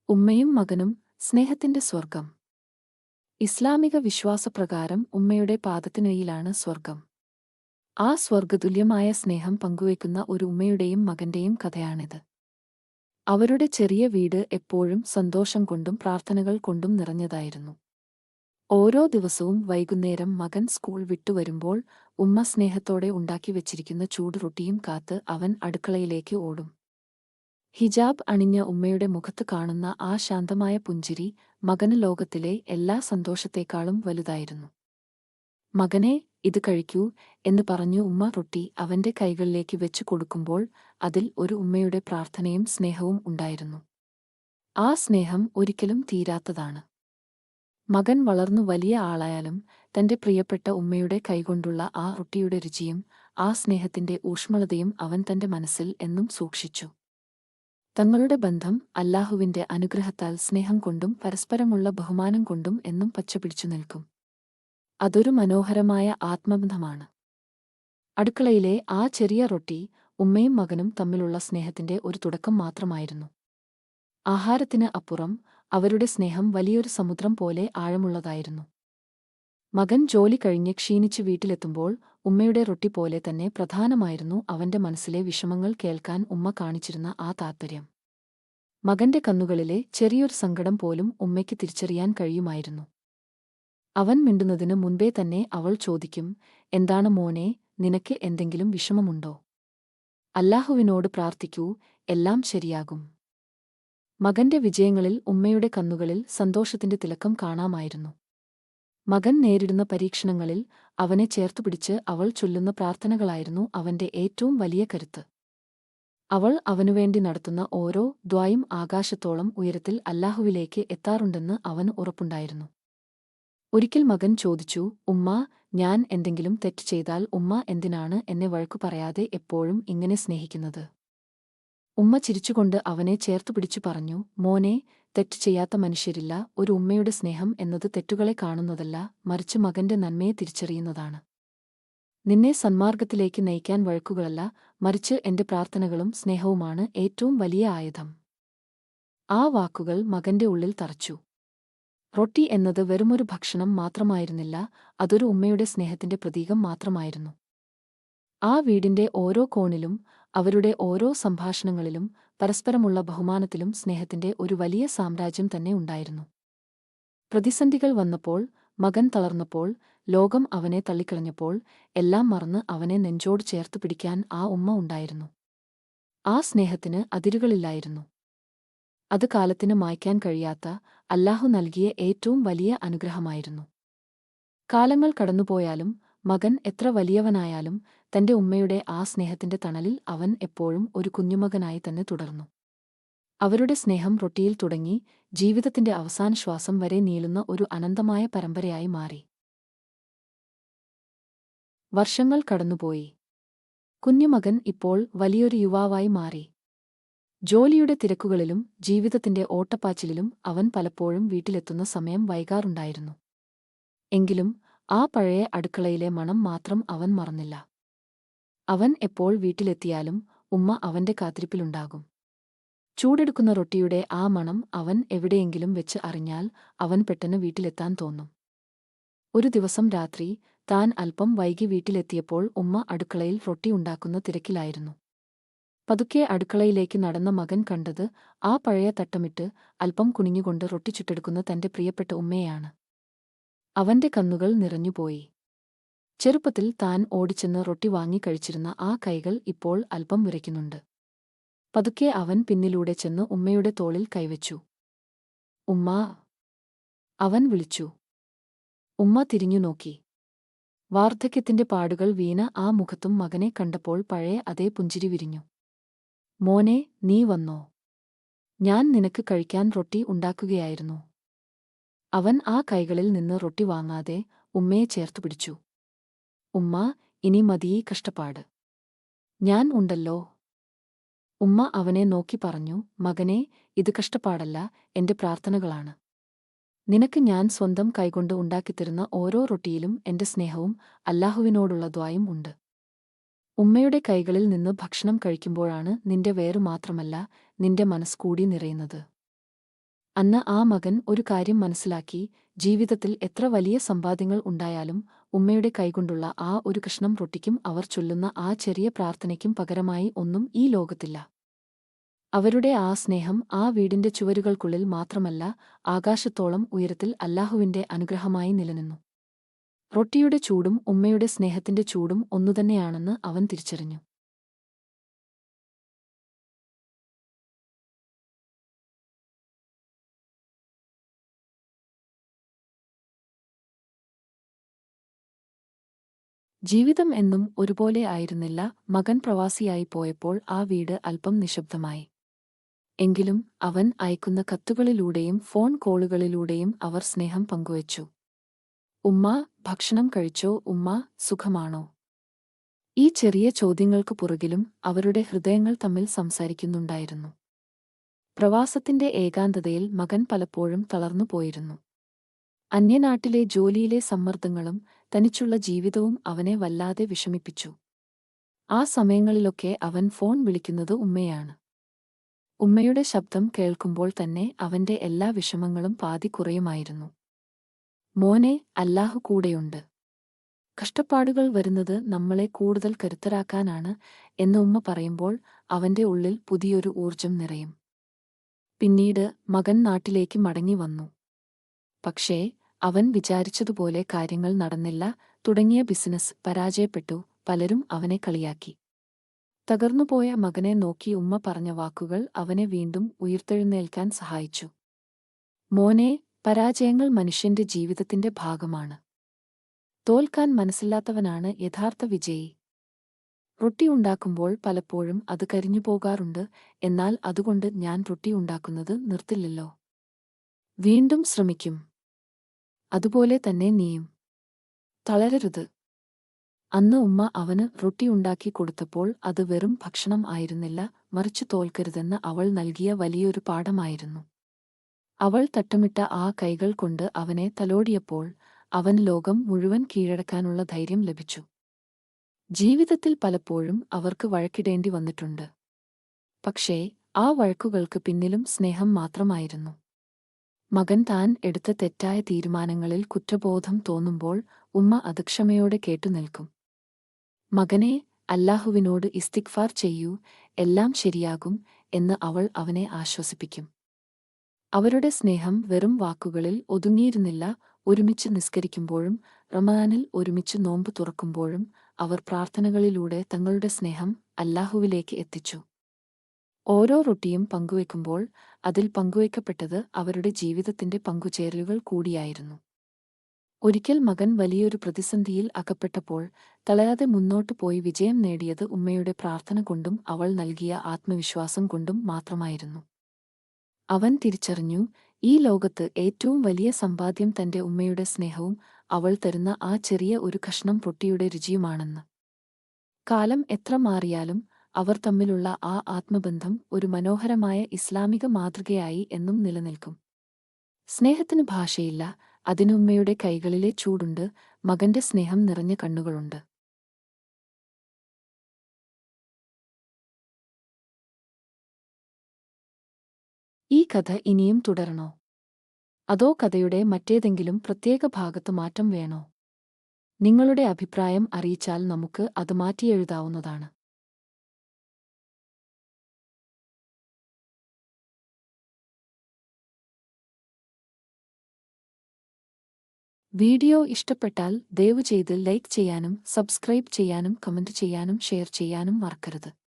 ഉമ്മയും മകനും സ്നേഹത്തിന്റെ സ്വർഗം. ഇസ്ലാമിക വിശ്വാസപ്രകാരം ഉമ്മയുടെ പാദത്തിനടിയിലാണ് സ്വർഗം. ആ സ്വർഗതുല്യമായ സ്നേഹം പങ്കുവയ്ക്കുന്ന ഒരു ഉമ്മയുടെയും മകന്റെയും കഥയാണിത്. അവരുടെ ചെറിയ വീട് എപ്പോഴും സന്തോഷം കൊണ്ടും പ്രാർത്ഥനകൾ കൊണ്ടും നിറഞ്ഞതായിരുന്നു. ഓരോ ദിവസവും വൈകുന്നേരം മകൻ സ്കൂൾ വിട്ടുവരുമ്പോൾ ഉമ്മ സ്നേഹത്തോടെ ഉണ്ടാക്കി വെച്ചിരിക്കുന്ന ചൂട് റൊട്ടിയും കാത്ത് അവൻ അടുക്കളയിലേക്ക് ഓടും. ഹിജാബ് അണിഞ്ഞ ഉമ്മയുടെ മുഖത്ത് കാണുന്ന ആ ശാന്തമായ പുഞ്ചിരി മകന് ലോകത്തിലെ എല്ലാ സന്തോഷത്തേക്കാളും വലുതായിരുന്നു. "മകനേ, ഇത് കഴിക്കൂ" എന്ന് പറഞ്ഞു ഉമ്മ റൊട്ടി അവന്റെ കൈകളിലേക്ക് വെച്ചു കൊടുക്കുമ്പോൾ അതിൽ ഒരു ഉമ്മയുടെ പ്രാർത്ഥനയും സ്നേഹവും ഉണ്ടായിരുന്നു. ആ സ്നേഹം ഒരിക്കലും തീരാത്തതാണ്. മകൻ വളർന്നു വലിയ ആളായാലും തന്റെ പ്രിയപ്പെട്ട ഉമ്മയുടെ കൈകൊണ്ടുള്ള ആ റൊട്ടിയുടെ രുചിയും ആ സ്നേഹത്തിന്റെ ഊഷ്മളതയും അവൻ തന്റെ മനസ്സിൽ എന്നും സൂക്ഷിച്ചു. തങ്ങളുടെ ബന്ധം അല്ലാഹുവിന്റെ അനുഗ്രഹത്താൽ സ്നേഹം കൊണ്ടും പരസ്പരമുള്ള ബഹുമാനം കൊണ്ടും എന്നും പച്ചപിടിച്ചു നിൽക്കും. അതൊരു മനോഹരമായ ആത്മബന്ധമാണ്. അടുക്കളയിലെ ആ ചെറിയ റൊട്ടി ഉമ്മയും മകനും തമ്മിലുള്ള സ്നേഹത്തിന്റെ ഒരു തുടക്കം മാത്രമായിരുന്നു. ആഹാരത്തിന് അപ്പുറം അവരുടെ സ്നേഹം വലിയൊരു സമുദ്രം പോലെ ആഴമുള്ളതായിരുന്നു. മകൻ ജോലി കഴിഞ്ഞ് ക്ഷീണിച്ച് വീട്ടിലെത്തുമ്പോൾ ഉമ്മയുടെ റൊട്ടി പോലെ തന്നെ പ്രധാനമായിരുന്നു അവന്റെ മനസ്സിലെ വിഷമങ്ങൾ കേൾക്കാൻ ഉമ്മ കാണിച്ചിരുന്ന ആ താത്പര്യം. മകന്റെ കണ്ണുകളിലെ ചെറിയൊരു സങ്കടം പോലും ഉമ്മയ്ക്ക് തിരിച്ചറിയാൻ കഴിയുമായിരുന്നു. അവൻ മിണ്ടുന്നതിന് മുൻപേ തന്നെ അവൾ ചോദിക്കും, "എന്താണ് മോനെ, നിനക്ക് എന്തെങ്കിലും വിഷമമുണ്ടോ? അല്ലാഹുവിനോട് പ്രാർത്ഥിക്കൂ, എല്ലാം ശരിയാകും." മകന്റെ വിജയങ്ങളിൽ ഉമ്മയുടെ കണ്ണുകളിൽ സന്തോഷത്തിന്റെ തിളക്കം കാണാമായിരുന്നു. മകൻ നേരിടുന്ന പരീക്ഷണങ്ങളിൽ അവനെ ചേർത്തുപിടിച്ച് അവൾ ചൊല്ലുന്ന പ്രാർത്ഥനകളായിരുന്നു അവന്റെ ഏറ്റവും വലിയ കരുത്ത്. അവൾ അവനുവേണ്ടി നടത്തുന്ന ഓരോ ദ്വായും ആകാശത്തോളം ഉയരത്തിൽ അല്ലാഹുവിലേക്ക് എത്താറുണ്ടെന്ന് അവന് ഉറപ്പുണ്ടായിരുന്നു. ഒരിക്കൽ മകൻ ചോദിച്ചു, "ഉമ്മാ, ഞാൻ എന്തെങ്കിലും തെറ്റ് ചെയ്താൽ ഉമ്മ എന്തിനാണ് എന്നെ വഴക്കു പറയാതെ എപ്പോഴും ഇങ്ങനെ സ്നേഹിക്കുന്നത്?" ഉമ്മ ചിരിച്ചുകൊണ്ട് അവനെ ചേർത്തുപിടിച്ചു പറഞ്ഞു, "മോനെ, തെറ്റ് ചെയ്യാത്ത മനുഷ്യരില്ല. ഒരു ഉമ്മയുടെ സ്നേഹം എന്നത് തെറ്റുകളെ കാണുന്നതല്ല, മറിച്ച് മകന്റെ നന്മയെ തിരിച്ചറിയുന്നതാണ്. നിന്നെ സന്മാർഗത്തിലേക്ക് നയിക്കാൻ വഴക്കുകളല്ല, മറിച്ച് എന്റെ പ്രാർത്ഥനകളും സ്നേഹവുമാണ് ഏറ്റവും വലിയ ആയുധം." ആ വാക്കുകൾ മകന്റെ ഉള്ളിൽ തറച്ചു. റൊട്ടി എന്നത് വെറുമൊരു ഭക്ഷണം മാത്രമായിരുന്നില്ല, അതൊരു ഉമ്മയുടെ സ്നേഹത്തിന്റെ പ്രതീകം മാത്രമായിരുന്നു. ആ വീടിന്റെ ഓരോ കോണിലും, അവരുടെ ഓരോ സംഭാഷണങ്ങളിലും, പരസ്പരമുള്ള ബഹുമാനത്തിലും സ്നേഹത്തിന്റെ ഒരു വലിയ സാമ്രാജ്യം തന്നെ ഉണ്ടായിരുന്നു. പ്രതിസന്ധികൾ വന്നപ്പോൾ, മകൻ തളർന്നപ്പോൾ, ലോകം അവനെ തള്ളിക്കളഞ്ഞപ്പോൾ, എല്ലാം മറന്ന് അവനെ നെഞ്ചോട് ചേർത്തു പിടിക്കാൻ ആ ഉമ്മ ഉണ്ടായിരുന്നു. ആ സ്നേഹത്തിന് അതിരുകളില്ലായിരുന്നു. അത് കാലത്തിന് മായ്ക്കാൻ കഴിയാത്ത അല്ലാഹു നൽകിയ ഏറ്റവും വലിയ അനുഗ്രഹമായിരുന്നു. കാലങ്ങൾ കടന്നുപോയാലും മകൻ എത്ര വലിയവനായാലും തന്റെ ഉമ്മയുടെ ആ സ്നേഹത്തിന്റെ തണലിൽ അവൻ എപ്പോഴും ഒരു കുഞ്ഞുമകനായി തന്നെ തുടർന്നു. അവരുടെ സ്നേഹം റൊട്ടിയിൽ തുടങ്ങി ജീവിതത്തിന്റെ അവസാന ശ്വാസം വരെ നീളുന്ന ഒരു അനന്തമായ പരമ്പരയായി മാറി. വർഷങ്ങൾ കടന്നുപോയി. കുഞ്ഞുമകൻ ഇപ്പോൾ വലിയൊരു യുവാവായി മാറി. ജോലിയുടെ തിരക്കുകളിലും ജീവിതത്തിന്റെ ഓട്ടപ്പാച്ചിലിലും അവൻ പലപ്പോഴും വീട്ടിലെത്തുന്ന സമയം വൈകാറുണ്ടായിരുന്നു. എങ്കിലും ആ പഴയ അടുക്കളയിലെ മണം മാത്രം അവൻ മറന്നില്ല. അവൻ എപ്പോൾ വീട്ടിലെത്തിയാലും ഉമ്മ അവന്റെ കാത്തിരിപ്പിലുണ്ടാകും. ചൂടെടുക്കുന്ന റൊട്ടിയുടെ ആ മണം അവൻ എവിടെയെങ്കിലും വെച്ച് അറിഞ്ഞാൽ അവൻ പെട്ടെന്ന് വീട്ടിലെത്താൻ തോന്നും. ഒരു ദിവസം രാത്രി താൻ അല്പം വൈകി വീട്ടിലെത്തിയപ്പോൾ ഉമ്മ അടുക്കളയിൽ റൊട്ടി ഉണ്ടാക്കുന്ന തിരക്കിലായിരുന്നു. പതുക്കെ അടുക്കളയിലേക്ക് നടന്ന മകൻ കണ്ടത് ആ പഴയ തട്ടമിട്ട് അല്പം കുനിഞ്ഞുകൊണ്ട് റൊട്ടി ചുട്ടെടുക്കുന്ന തന്റെ പ്രിയപ്പെട്ട ഉമ്മയെയാണ്. അവന്റെ കണ്ണുകൾ നിറഞ്ഞുപോയി. ചെറുപ്പത്തിൽ താൻ ഓടിച്ചെന്ന് റൊട്ടി വാങ്ങി കഴിച്ചിരുന്ന ആ കൈകൾ ഇപ്പോൾ അല്പം വിറയ്ക്കുന്നുണ്ട്. പതുക്കെ അവൻ പിന്നിലൂടെ ചെന്ന് ഉമ്മയുടെ തോളിൽ കൈവച്ചു. "ഉമ്മാ" അവൻ വിളിച്ചു. ഉമ്മ തിരിഞ്ഞു നോക്കി. വാർദ്ധക്യത്തിന്റെ പാടുകൾ വീണ ആ മുഖത്തും മകനെ കണ്ടപ്പോൾ പഴയ അതേ പുഞ്ചിരി വിരിഞ്ഞു. "മോനെ, നീ വന്നോ? ഞാൻ നിനക്ക് കഴിക്കാൻ റൊട്ടി ഉണ്ടാക്കുകയായിരുന്നു." അവൻ ആ കൈകളിൽ നിന്ന് റൊട്ടി വാങ്ങാതെ ഉമ്മയെ ചേർത്തുപിടിച്ചു. "ഉമ്മാ, ഇനി മതീ കഷ്ടപ്പാട്. ഞാൻ ഉണ്ടല്ലോ." ഉമ്മ അവനെ നോക്കി പറഞ്ഞു, "മകനേ, ഇത് കഷ്ടപ്പാടല്ല, എന്റെ പ്രാർത്ഥനകളാണ്. നിനക്ക് ഞാൻ സ്വന്തം കൈകൊണ്ട് ഉണ്ടാക്കിത്തരുന്ന ഓരോ റൊട്ടിയിലും എന്റെ സ്നേഹവും അല്ലാഹുവിനോടുള്ള ദ്വായും ഉണ്ട്. ഉമ്മയുടെ കൈകളിൽ നിന്ന് ഭക്ഷണം കഴിക്കുമ്പോഴാണ് നിന്റെ വയറു മാത്രമല്ല, നിന്റെ മനസ്സ് കൂടി നിറയുന്നത്." അന്ന് ആ മകൻ ഒരു കാര്യം മനസ്സിലാക്കി, ജീവിതത്തിൽ എത്ര വലിയ സമ്പാദ്യങ്ങൾ ഉണ്ടായാലും ഉമ്മയുടെ കൈകൊണ്ടുള്ള ആ ഒരു കഷ്ണം റൊട്ടിക്കും അവർ ചൊല്ലുന്ന ആ ചെറിയ പ്രാർത്ഥനയ്ക്കും പകരമായി ഒന്നും ഈ ലോകത്തില്ല. അവരുടെ ആ സ്നേഹം ആ വീടിന്റെ ചുവരുകൾക്കുള്ളിൽ മാത്രമല്ല, ആകാശത്തോളം ഉയരത്തിൽ അല്ലാഹുവിന്റെ അനുഗ്രഹമായി നിലനിന്നു. റൊട്ടിയുടെ ചൂടും ഉമ്മയുടെ സ്നേഹത്തിന്റെ ചൂടും ഒന്നുതന്നെയാണെന്ന് അവൻ തിരിച്ചറിഞ്ഞു. ജീവിതം എന്നും ഒരുപോലെ ആയിരുന്നില്ല. മകൻ പ്രവാസിയായി പോയപ്പോൾ ആ വീട് അല്പം നിശബ്ദമായി. എങ്കിലും അവൻ അയക്കുന്ന കത്തുകളിലൂടെയും ഫോൺ കോളുകളിലൂടെയും അവർ സ്നേഹം പങ്കുവച്ചു. ഉമ്മ, ഭക്ഷണം കഴിച്ചോ? ഉമ്മ, സുഖമാണോ? ഈ ചെറിയ ചോദ്യങ്ങൾക്കു പുറകിലും അവരുടെ ഹൃദയങ്ങൾ തമ്മിൽ സംസാരിക്കുന്നുണ്ടായിരുന്നു. പ്രവാസത്തിന്റെ ഏകാന്തതയിൽ മകൻ പലപ്പോഴും തളർന്നുപോയിരുന്നു. അന്യനാട്ടിലെ ജോലിയിലെ സമ്മർദ്ദങ്ങളും തനിച്ചുള്ള ജീവിതവും അവനെ വല്ലാതെ വിഷമിപ്പിച്ചു. ആ സമയങ്ങളിലൊക്കെ അവൻ ഫോൺ വിളിക്കുന്നത് ഉമ്മയാണ്. ഉമ്മയുടെ ശബ്ദം കേൾക്കുമ്പോൾ തന്നെ അവന്റെ എല്ലാ വിഷമങ്ങളും പാതി കുറയുമായിരുന്നു. മോനെ, അല്ലാഹു കൂടെയുണ്ട്. കഷ്ടപ്പാടുകൾ വരുന്നത് നമ്മളെ കൂടുതൽ കരുത്തരാക്കാനാണ് എന്ന് ഉമ്മ പറയുമ്പോൾ അവന്റെ ഉള്ളിൽ പുതിയൊരു ഊർജം നിറയും. പിന്നീട് മകൻ നാട്ടിലേക്ക് മടങ്ങി വന്നു. പക്ഷേ അവൻ വിചാരിച്ചതുപോലെ കാര്യങ്ങൾ നടന്നില്ല. തുടങ്ങിയ ബിസിനസ് പരാജയപ്പെട്ടു. പലരും അവനെ കളിയാക്കി. തകർന്നുപോയ മകനെ നോക്കി ഉമ്മ പറഞ്ഞ വാക്കുകൾ അവനെ വീണ്ടും ഉയിർത്തെഴുന്നേൽക്കാൻ സഹായിച്ചു. മോനെ, പരാജയങ്ങൾ മനുഷ്യന്റെ ജീവിതത്തിന്റെ ഭാഗമാണ്. തോൽക്കാൻ മനസ്സില്ലാത്തവനാണ് യഥാർത്ഥ വിജയി. റൊട്ടി ഉണ്ടാക്കുമ്പോൾ പലപ്പോഴും അത് കരിഞ്ഞുപോകാറുണ്ട്. എന്നാൽ അതുകൊണ്ട് ഞാൻ റൊട്ടി ഉണ്ടാക്കുന്നത് നിർത്തില്ലല്ലോ. വീണ്ടും ശ്രമിക്കും. അതുപോലെ തന്നെ നീയും. തളരരുത്. അന്ന് ഉമ്മ അവന് റൊട്ടി ഉണ്ടാക്കി കൊടുത്തപ്പോൾ അത് വെറും ഭക്ഷണം ആയിരുന്നില്ല, മറിച്ച് തോൽക്കരുതെന്ന് അവൾ നൽകിയ വലിയൊരു പാഠമായിരുന്നു. അവൾ തട്ടമിട്ട ആ കൈകൾ കൊണ്ട് അവനെ തലോടിയപ്പോൾ അവന് ലോകം മുഴുവൻ കീഴടക്കാനുള്ള ധൈര്യം ലഭിച്ചു. ജീവിതത്തിൽ പലപ്പോഴും അവർക്ക് വഴക്കിടേണ്ടി വന്നിട്ടുണ്ട്. പക്ഷേ ആ വഴക്കുകൾക്ക് പിന്നിലും സ്നേഹം മാത്രമായിരുന്നു. മകൻ താൻ എടുത്ത തെറ്റായ തീരുമാനങ്ങളിൽ കുറ്റബോധം തോന്നുമ്പോൾ ഉമ്മ അത് ക്ഷമയോടെ കേട്ടുനിൽക്കും. മകനെ, അല്ലാഹുവിനോട് ഇസ്തിഗ്ഫാർ ചെയ്യൂ, എല്ലാം ശരിയാകും എന്ന് അവൾ അവനെ ആശ്വസിപ്പിക്കും. അവരുടെ സ്നേഹം വെറും വാക്കുകളിൽ ഒതുങ്ങിയിരുന്നില്ല. ഒരുമിച്ച് നിസ്കരിക്കുമ്പോഴും റമദാനിൽ ഒരുമിച്ച് നോമ്പ് തുറക്കുമ്പോഴും അവർ പ്രാർത്ഥനകളിലൂടെ തങ്ങളുടെ സ്നേഹം അല്ലാഹുവിലേക്ക് എത്തിച്ചു. ഓരോ റൊട്ടിയും പങ്കുവെക്കുമ്പോൾ അതിൽ പങ്കുവയ്ക്കപ്പെട്ടത് അവരുടെ ജീവിതത്തിന്റെ പങ്കുചേരലുകൾ കൂടിയായിരുന്നു. ഒരിക്കൽ മകൻ വലിയൊരു പ്രതിസന്ധിയിൽ അകപ്പെട്ടപ്പോൾ തളരാതെ മുന്നോട്ടു പോയി വിജയം നേടിയത് ഉമ്മയുടെ പ്രാർത്ഥന കൊണ്ടും അവൾ നൽകിയ ആത്മവിശ്വാസം കൊണ്ടും മാത്രമായിരുന്നു. അവൻ തിരിച്ചറിഞ്ഞു, ഈ ലോകത്ത് ഏറ്റവും വലിയ സമ്പാദ്യം തന്റെ ഉമ്മയുടെ സ്നേഹവും അവൾ തരുന്ന ആ ചെറിയ ഒരു കഷ്ണം റൊട്ടിയുടെ രുചിയുമാണെന്ന്. കാലം എത്ര മാറിയാലും അവർ തമ്മിലുള്ള ആ ആത്മബന്ധം ഒരു മനോഹരമായ ഇസ്ലാമിക മാതൃകയായി എന്നും നിലനിൽക്കും. സ്നേഹത്തിന് ഭാഷയില്ല. അതിന് ഉമ്മയുടെ കൈകളിലെ ചൂടുണ്ട്, മകന്റെ സ്നേഹം നിറഞ്ഞ കണ്ണുകളുണ്ട്. ഈ കഥ ഇനിയും തുടരണോ? അതോ കഥയുടെ മറ്റേതെങ്കിലും പ്രത്യേക ഭാഗത്ത് മാറ്റം വേണോ? നിങ്ങളുടെ അഭിപ്രായം അറിയിച്ചാൽ നമുക്ക് അത് മാറ്റിയെഴുതാവുന്നതാണ്. വീഡിയോ ഇഷ്ടപ്പെട്ടാൽ ദയവുചെയ്ത് ലൈക്ക് ചെയ്യാനും സബ്സ്ക്രൈബ് ചെയ്യാനും കമന്റ് ചെയ്യാനും ഷെയർ ചെയ്യാനും മറക്കരുത്.